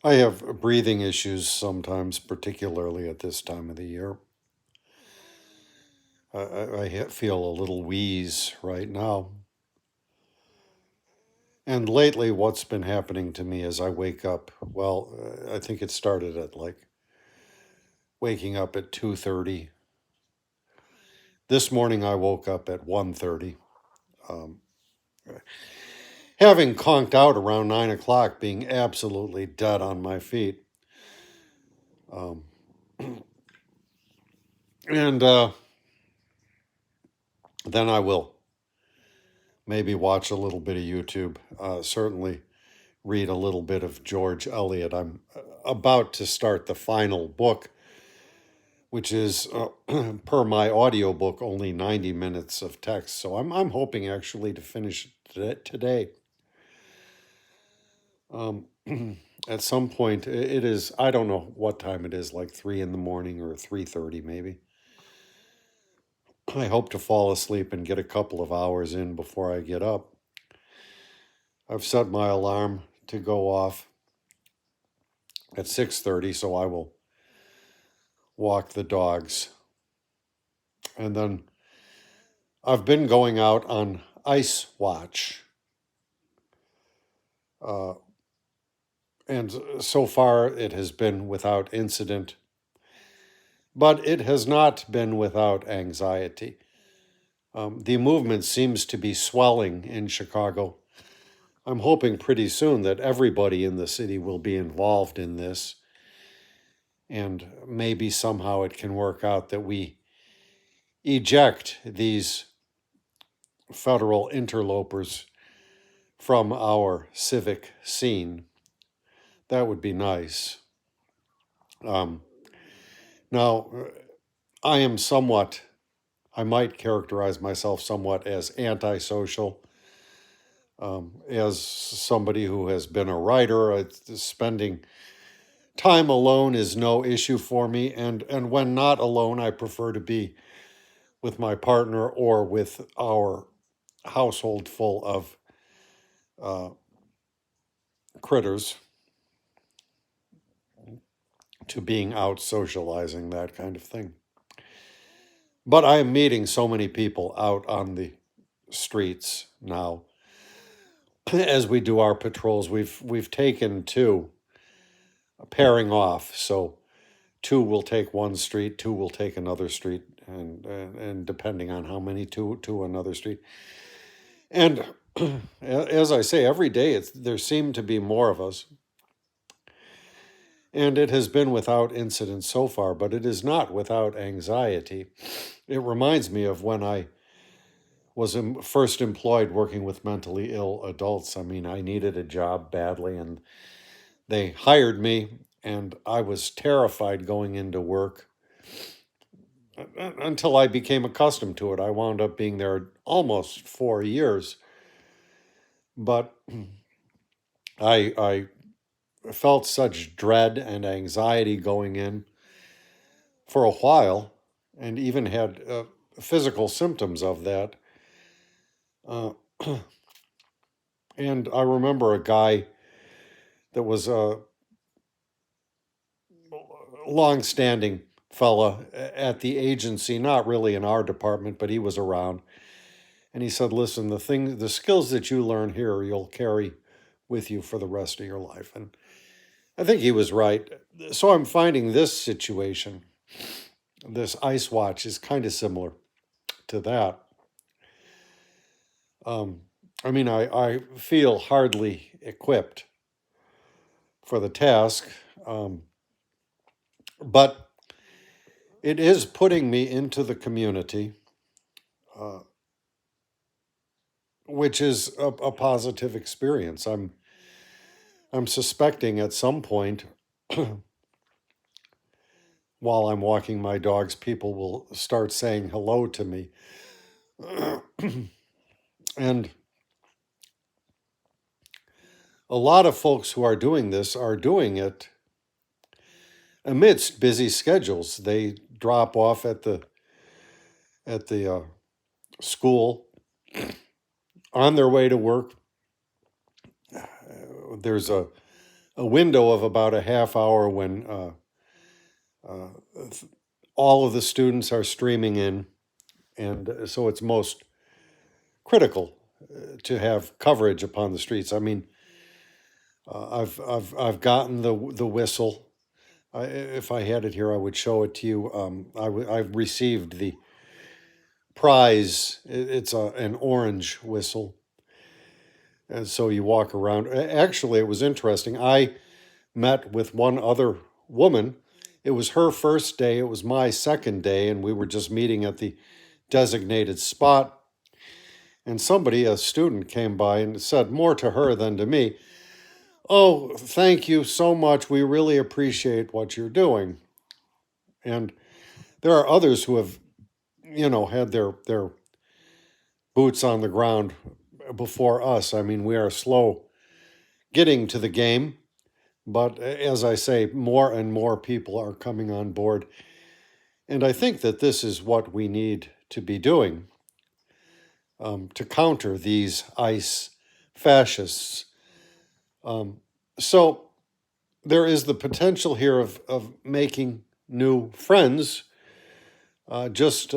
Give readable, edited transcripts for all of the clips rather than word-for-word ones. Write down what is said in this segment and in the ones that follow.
I have breathing issues sometimes, particularly at this time of the year. I feel a little wheeze right now. And lately, what's been happening to me is I wake up. Well, I think it started at like waking up at 2:30. This morning, I woke up at 1:30. Um, Having conked out around 9 o'clock, being absolutely dead on my feet. Um, and then I will maybe watch a little bit of YouTube. Certainly read a little bit of George Eliot. I'm about to start the final book, which is, per my audiobook, only 90 minutes of text. So I'm hoping actually to finish it today. Um, at some point, it is, I don't know what time it is, like 3 in the morning or 3:30 maybe. I hope to fall asleep and get a couple of hours in before I get up. I've set my alarm to go off at 6:30, so I will walk the dogs. And then I've been going out on ice watch. Uh, and so far it has been without incident, but it has not been without anxiety. The movement seems to be swelling in Chicago. I'm hoping pretty soon that everybody in the city will be involved in this, and maybe somehow it can work out that we eject these federal interlopers from our civic scene. That would be nice. Um, Now, I am somewhat, I might characterize myself somewhat as antisocial. As somebody who has been a writer, spending time alone is no issue for me. And when not alone, I prefer to be with my partner or with our household full of uh, critters to being out socializing, that kind of thing. But I am meeting so many people out on the streets now as we do our patrols. We've taken two, pairing off. So two will take one street, two will take another street, and depending on how many, to another street. And as I say, every day there seem to be more of us. And it has been without incident so far, but it is not without anxiety. It reminds me of when I was first employed working with mentally ill adults. I mean, I needed a job badly, and they hired me, and I was terrified going into work until I became accustomed to it. I wound up being there almost 4 years, but I felt such dread and anxiety going in for a while, and even had physical symptoms of that. Uh, and I remember a guy that was a long-standing fella at the agency, not really in our department, but he was around. And he said, "Listen, the skills that you learn here, you'll carry with you for the rest of your life." And I think he was right. So I'm finding this situation, this ice watch, is kind of similar to that. Um, I mean, I feel hardly equipped for the task, um, but it is putting me into the community, uh, which is a positive experience. I'm suspecting at some point, while I'm walking my dogs, people will start saying hello to me. And a lot of folks who are doing this are doing it amidst busy schedules. They drop off at the school on their way to work. There's a window of about a half hour when all of the students are streaming in, and so it's most critical to have coverage upon the streets. I mean, I've gotten the whistle. If I had it here, I would show it to you. I've received the prize. It's an orange whistle, and so you walk around. Actually, it was interesting. I met with one other woman. It was her first day. It was my second day, and we were just meeting at the designated spot. And somebody, a student, came by and said more to her than to me. "Oh, thank you so much. We really appreciate what you're doing." And there are others who have, had their boots on the ground before us. I mean, we are slow getting to the game, but as I say, more and more people are coming on board. And I think that this is what we need to be doing to counter these ICE fascists. So there is the potential here of making new friends, just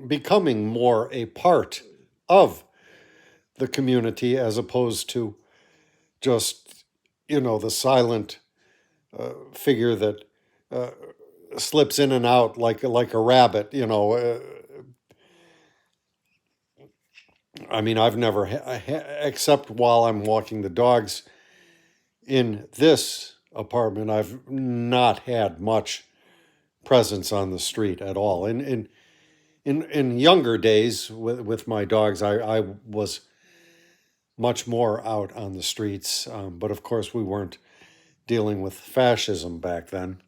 becoming more a part of the community as opposed to just, the silent figure that slips in and out like a rabbit. I mean, I've never, except while I'm walking the dogs in this apartment, I've not had much presence on the street at all. In younger days with my dogs, I was much more out on the streets, but of course we weren't dealing with fascism back then.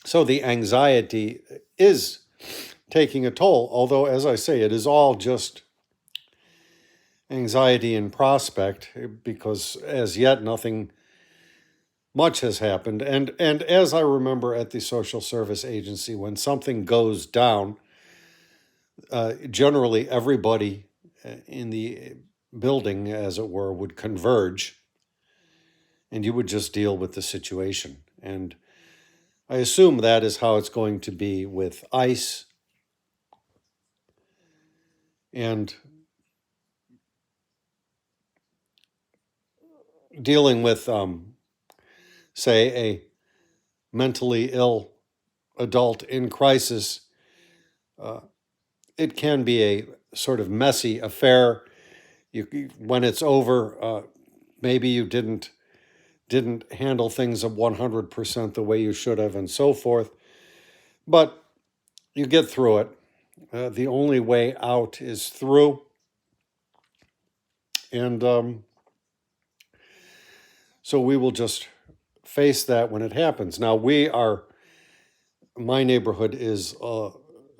So the anxiety is taking a toll, although, as I say, it is all just anxiety in prospect, because as yet nothing much has happened. And as I remember at the social service agency, when something goes down, generally everybody in the building, as it were, would converge, and you would just deal with the situation. And I assume that is how it's going to be with ICE. And dealing with, say, a mentally ill adult in crisis, it can be a sort of messy affair. When it's over, maybe you didn't handle things at 100% the way you should have, and so forth. But you get through it. The only way out is through. And so we will just face that when it happens. Now, my neighborhood is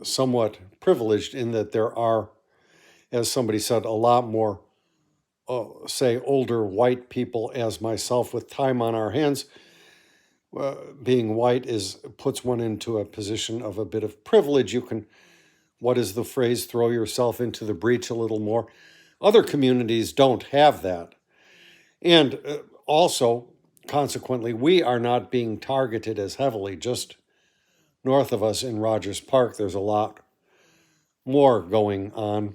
somewhat privileged in that there are, as somebody said, a lot more, say, older white people as myself with time on our hands. Being white puts one into a position of a bit of privilege. You can, what is the phrase, throw yourself into the breach a little more. Other communities don't have that. And also, consequently, we are not being targeted as heavily. Just north of us in Rogers Park, there's a lot more going on.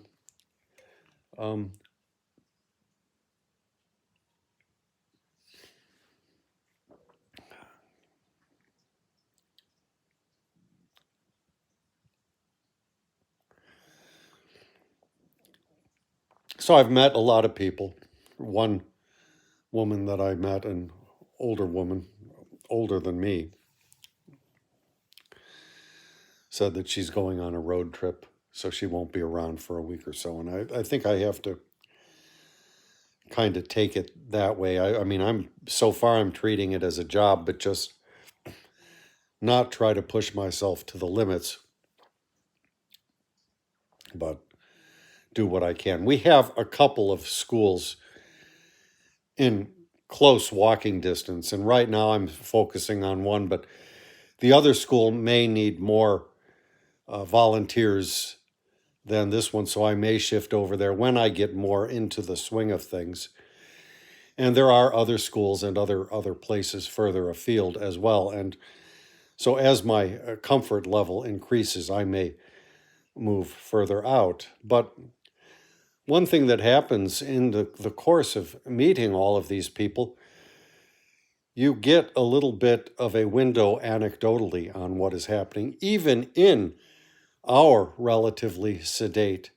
So I've met a lot of people. One woman that I met, an older woman, older than me, said that she's going on a road trip, so she won't be around for a week or so. And I think I have to kind of take it that way. I mean, I'm treating it as a job, but just not try to push myself to the limits, but do what I can. We have a couple of schools in close walking distance, and right now I'm focusing on one, but the other school may need more volunteers than this one, so I may shift over there when I get more into the swing of things. And there are other schools and other places further afield as well. And so as my comfort level increases, I may move further out. But one thing that happens in the course of meeting all of these people, you get a little bit of a window anecdotally on what is happening, even in our relatively sedate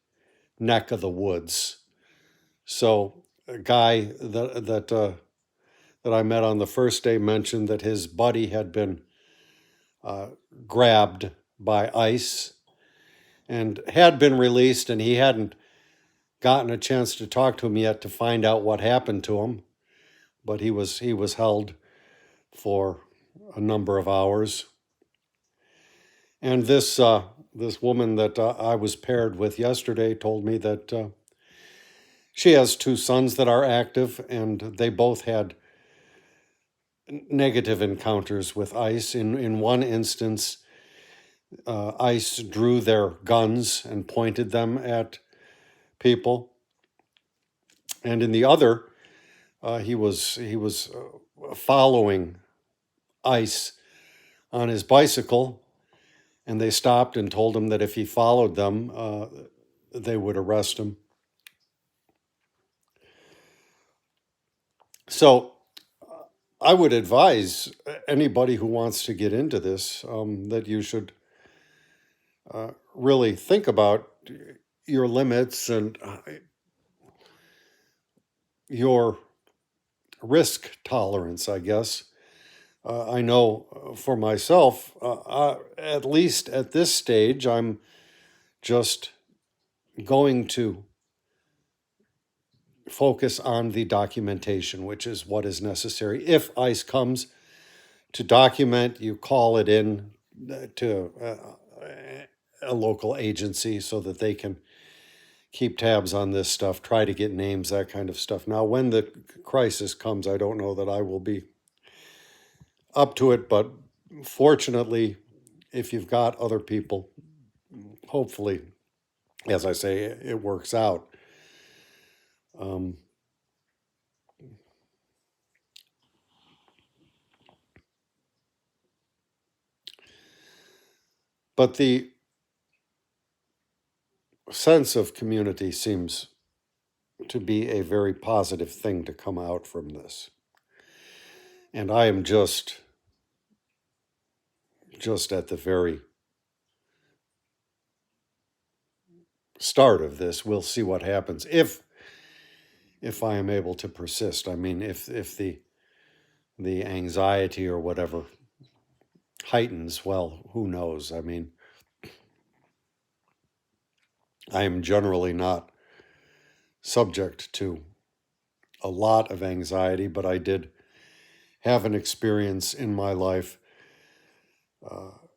neck of the woods. So a guy that I met on the first day mentioned that his buddy had been grabbed by ICE and had been released, and he hadn't gotten a chance to talk to him yet to find out what happened to him. But he was held for a number of hours. And this woman that I was paired with yesterday told me that she has two sons that are active, and they both had negative encounters with ICE. In one instance, ICE drew their guns and pointed them at people, and in the other, he was following ICE on his bicycle, and they stopped and told him that if he followed them, they would arrest him. So I would advise anybody who wants to get into this that you should really think about your limits and your risk tolerance, I guess. I know for myself, at least at this stage, I'm just going to focus on the documentation, which is what is necessary. If ICE comes to document, you call it in to a local agency so that they can keep tabs on this stuff, try to get names, that kind of stuff. Now, when the crisis comes, I don't know that I will be up to it, but fortunately, if you've got other people, hopefully, as I say, it works out. But the sense of community seems to be a very positive thing to come out from this. And I am just at the very start of this. We'll see what happens if I am able to persist. I mean, if the anxiety or whatever heightens, well, who knows? I mean, I am generally not subject to a lot of anxiety, but I did have an experience in my life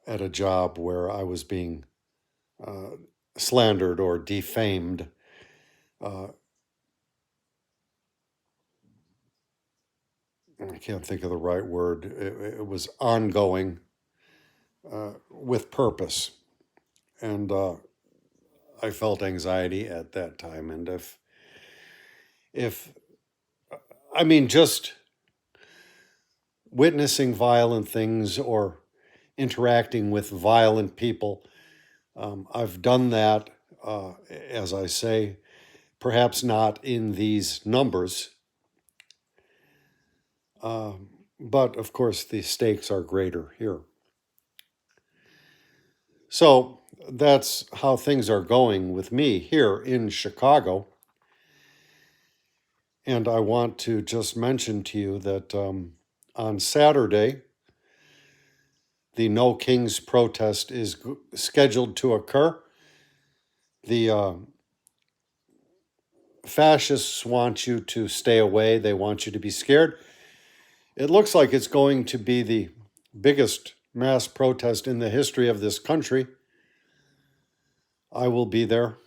at a job where I was being slandered or defamed. I can't think of the right word. It was ongoing with purpose. And I felt anxiety at that time. And if I mean, just witnessing violent things or interacting with violent people, I've done that, as I say, perhaps not in these numbers. But of course, the stakes are greater here. So that's how things are going with me here in Chicago. And I want to just mention to you that on Saturday, the No Kings protest is scheduled to occur. The fascists want you to stay away. They want you to be scared. It looks like it's going to be the biggest mass protest in the history of this country. I will be there.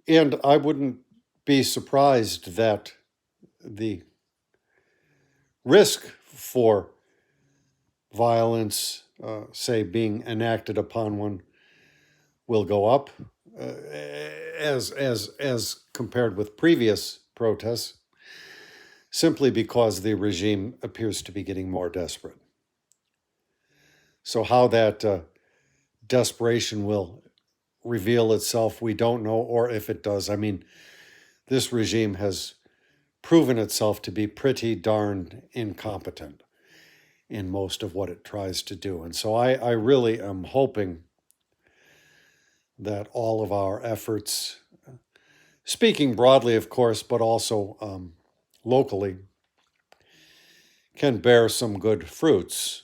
And I wouldn't be surprised that the risk for violence say, being enacted upon one will go up as compared with previous protests, simply because the regime appears to be getting more desperate. So how that desperation will reveal itself, we don't know, or if it does. I mean, this regime has proven itself to be pretty darn incompetent in most of what it tries to do. And so I really am hoping that all of our efforts, speaking broadly, of course, but also locally, can bear some good fruits.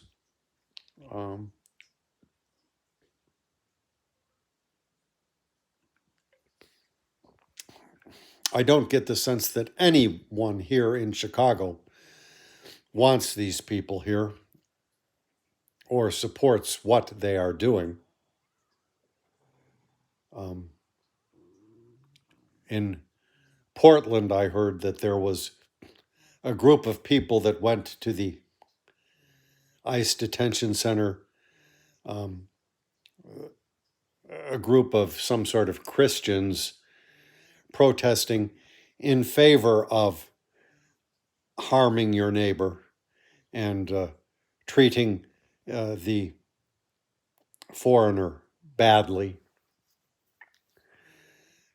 I don't get the sense that anyone here in Chicago wants these people here or supports what they are doing. In Portland, I heard that there was a group of people that went to the ICE detention center, a group of some sort of Christians protesting in favor of harming your neighbor and treating the foreigner badly.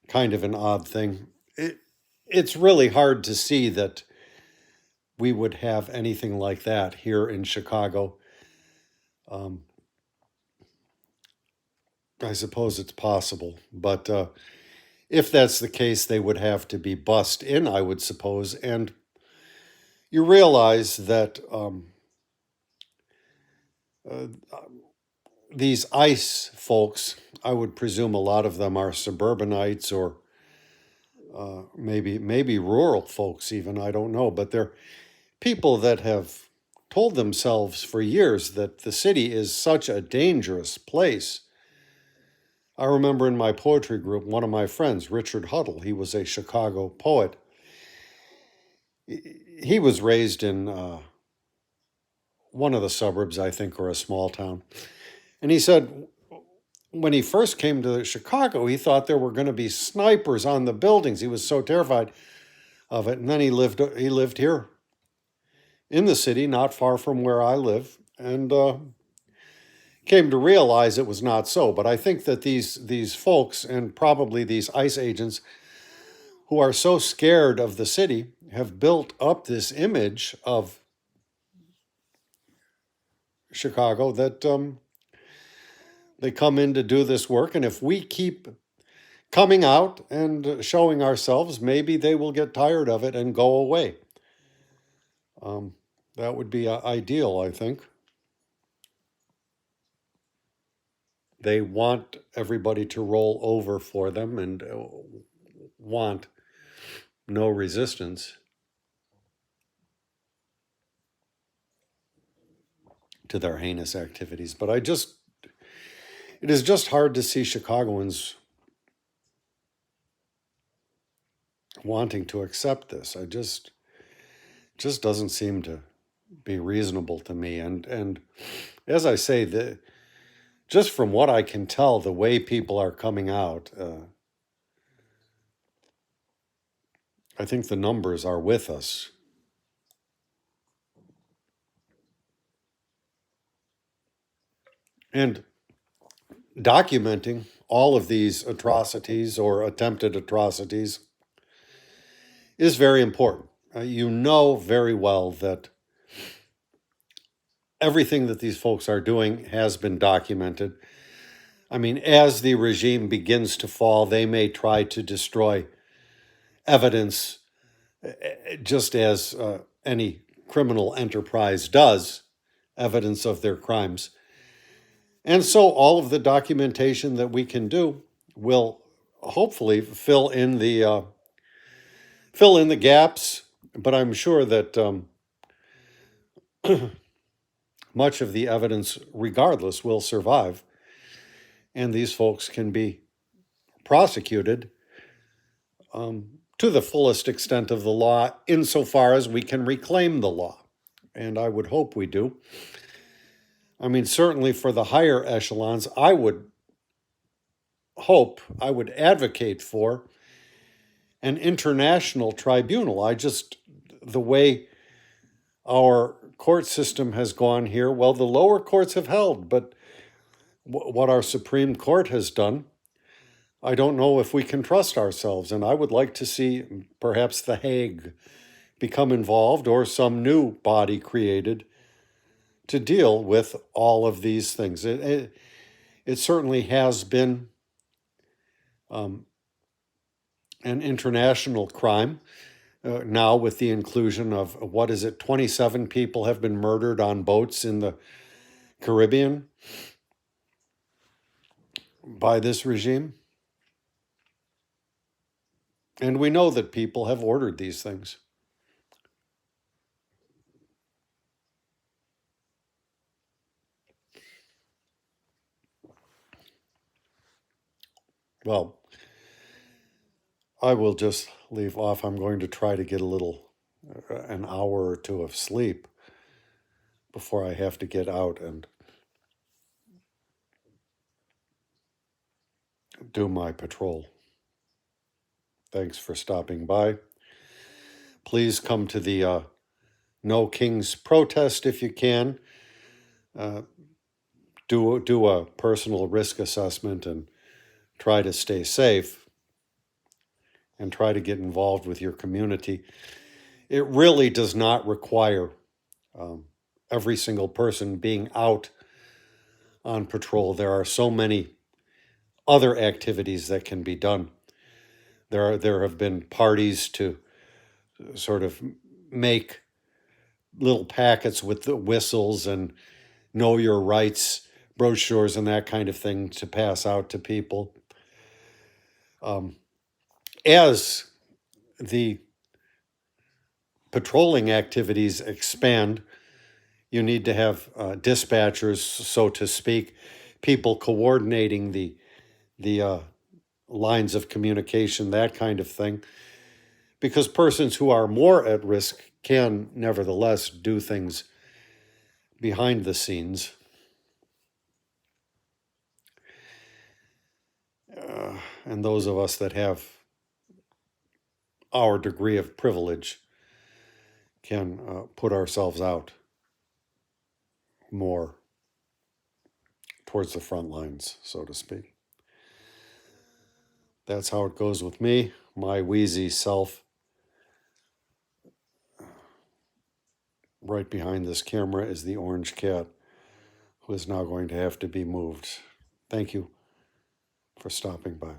Kind of an odd thing. It's really hard to see that we would have anything like that here in Chicago. I suppose it's possible, but if that's the case, they would have to be bussed in, I would suppose. And you realize that these ICE folks, I would presume a lot of them are suburbanites or maybe rural folks even, I don't know, but they're people that have told themselves for years that the city is such a dangerous place. I remember in my poetry group, one of my friends, Richard Huddle, he was a Chicago poet. He was raised in one of the suburbs, I think, or a small town. And he said when he first came to Chicago, he thought there were going to be snipers on the buildings. He was so terrified of it. And then he lived here in the city, not far from where I live, and came to realize it was not so. But I think that these folks, and probably these ICE agents who are so scared of the city, have built up this image of Chicago that they come in to do this work. And if we keep coming out and showing ourselves, maybe they will get tired of it and go away. That would be ideal, I think. They want everybody to roll over for them and want no resistance to their heinous activities. But it is just hard to see Chicagoans wanting to accept this. I just doesn't seem to be reasonable to me. And as I say, just from what I can tell, the way people are coming out, I think the numbers are with us. And documenting all of these atrocities or attempted atrocities is very important. You know very well that everything that these folks are doing has been documented. I mean, as the regime begins to fall, they may try to destroy evidence, just as any criminal enterprise does, evidence of their crimes. And so all of the documentation that we can do will hopefully fill in the gaps. But I'm sure that much of the evidence, regardless, will survive. And these folks can be prosecuted to the fullest extent of the law, insofar as we can reclaim the law. And I would hope we do. I mean, certainly for the higher echelons, I would advocate for an international tribunal. The way our court system has gone here, well, the lower courts have held, but what our Supreme Court has done, I don't know if we can trust ourselves. And I would like to see perhaps The Hague become involved or some new body created to deal with all of these things. It certainly has been an international crime. Now, with the inclusion of 27 people have been murdered on boats in the Caribbean by this regime. And we know that people have ordered these things. Well, I will just leave off. I'm going to try to get an hour or two of sleep before I have to get out and do my patrol. Thanks for stopping by. Please come to the No Kings protest if you can. Do a personal risk assessment and try to stay safe and try to get involved with your community. It really does not require every single person being out on patrol. There are so many other activities that can be done. There have been parties to sort of make little packets with the whistles and know your rights brochures and that kind of thing to pass out to people. As the patrolling activities expand, you need to have dispatchers, so to speak, people coordinating the lines of communication, that kind of thing. Because persons who are more at risk can nevertheless do things behind the scenes. And those of us that have our degree of privilege can put ourselves out more towards the front lines, so to speak. That's how it goes with me, my wheezy self. Right behind this camera is the orange cat, who is now going to have to be moved. Thank you for stopping by.